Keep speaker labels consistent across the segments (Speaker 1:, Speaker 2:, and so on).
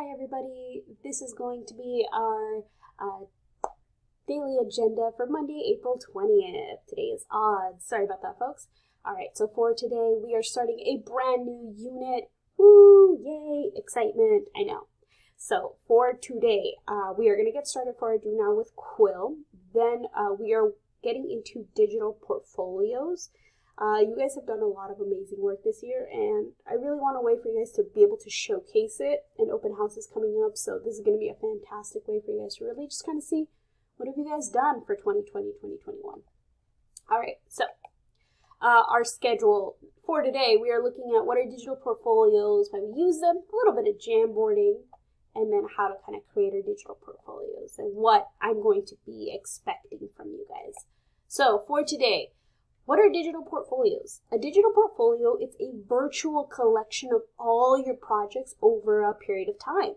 Speaker 1: Hi everybody, this is going to be our daily agenda for Monday, April 20th. Today is odds. Sorry about that, folks. Alright, so for today we are starting a brand new unit. Woo! Yay! Excitement, I know. So for today, we are going to get started for our Do Now with Quill. Then we are getting into digital portfolios. You guys have done a lot of amazing work this year, and I really want a way for you guys to be able to showcase it. An open house is coming up, so this is going to be a fantastic way for you guys to really just kind of see what have you guys done for 2020, 2021. All right, so our schedule for today, we are looking at what are digital portfolios, why we use them, a little bit of Jamboarding, and then how to kind of create our digital portfolios and what I'm going to be expecting from you guys. So for today, what are digital portfolios? A digital portfolio is a virtual collection of all your projects over a period of time.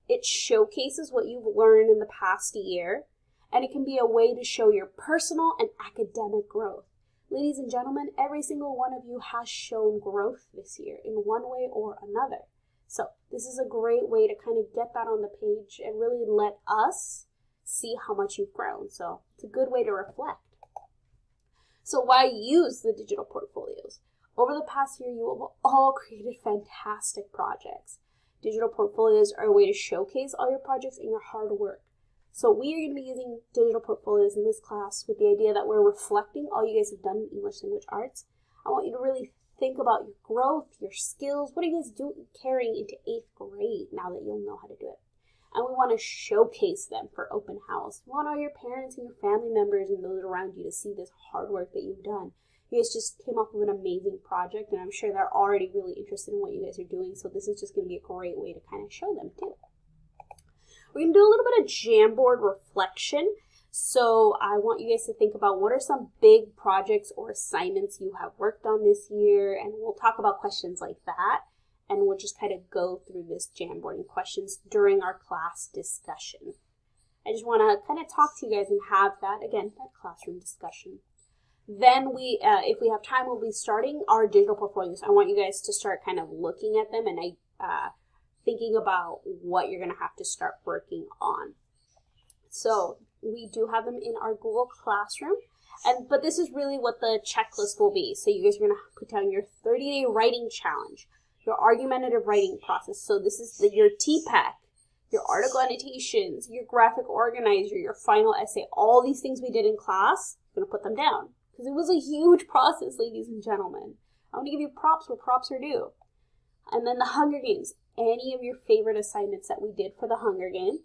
Speaker 1: It showcases what you've learned in the past year, and it can be a way to show your personal and academic growth. Ladies and gentlemen, every single one of you has shown growth this year in one way or another. So this is a great way to kind of get that on the page and really let us see how much you've grown. So it's a good way to reflect. So why use the digital portfolios? Over the past year, you have all created fantastic projects. Digital portfolios are a way to showcase all your projects and your hard work. So we are going to be using digital portfolios in this class with the idea that we're reflecting all you guys have done in English language arts. I want you to really think about your growth, your skills. What are you guys doing carrying into 8th grade now that you'll know how to do it? And we want to showcase them for open house. We want all your parents and your family members and those around you to see this hard work that you've done. You guys just came off of an amazing project, and I'm sure they're already really interested in what you guys are doing, so this is just going to be a great way to kind of show them too. We're going to do a little bit of Jamboard reflection. So I want you guys to think about what are some big projects or assignments you have worked on this year, and we'll talk about questions like that. And we'll just kind of go through this Jamboarding questions during our class discussion. I just want to kind of talk to you guys and have that, again, that classroom discussion. Then if we have time, we'll be starting our digital portfolios. I want you guys to start kind of looking at them and thinking about what you're going to have to start working on. So we do have them in our Google Classroom. But this is really what the checklist will be. So you guys are going to put down your 30-day writing challenge, your argumentative writing process. So this is your TPEC, your article annotations, your graphic organizer, your final essay, all these things we did in class. I'm going to put them down because it was a huge process, ladies and gentlemen. I want to give you props where props are due. And then the Hunger Games, any of your favorite assignments that we did for the Hunger Game.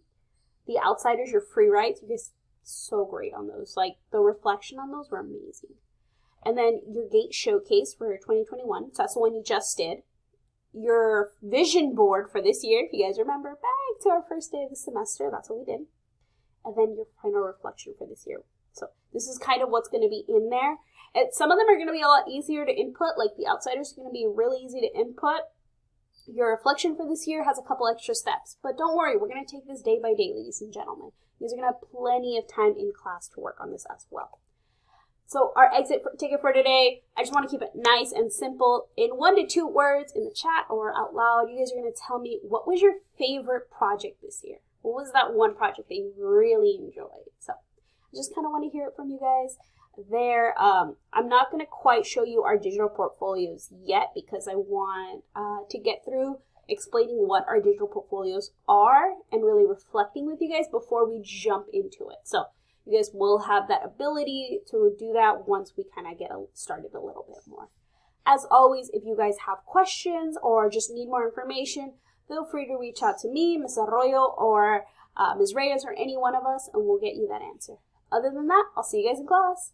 Speaker 1: The Outsiders, your free writes, you guys so great on those. Like the reflection on those were amazing. And then your GATE showcase for 2021, so that's the one you just did. Your vision board for this year, if you guys remember back to our first day of the semester, that's what we did. And then your final reflection for this year. So this is kind of what's going to be in there. And some of them are going to be a lot easier to input, like the Outsiders are going to be really easy to input. Your reflection for this year has a couple extra steps, but don't worry, we're going to take this day by day, ladies and gentlemen. You guys are going to have plenty of time in class to work on this as well. So our exit ticket for today, I just want to keep it nice and simple. In 1 to 2 words in the chat or out loud, you guys are going to tell me what was your favorite project this year? What was that one project that you really enjoyed? So I just kind of want to hear it from you guys there. I'm not going to quite show you our digital portfolios yet because I want to get through explaining what our digital portfolios are and really reflecting with you guys before we jump into it. So you guys will have that ability to do that once we kind of get started a little bit more. As always, if you guys have questions or just need more information, feel free to reach out to me, Ms. Arroyo, or Ms. Reyes, or any one of us, and we'll get you that answer. Other than that, I'll see you guys in class.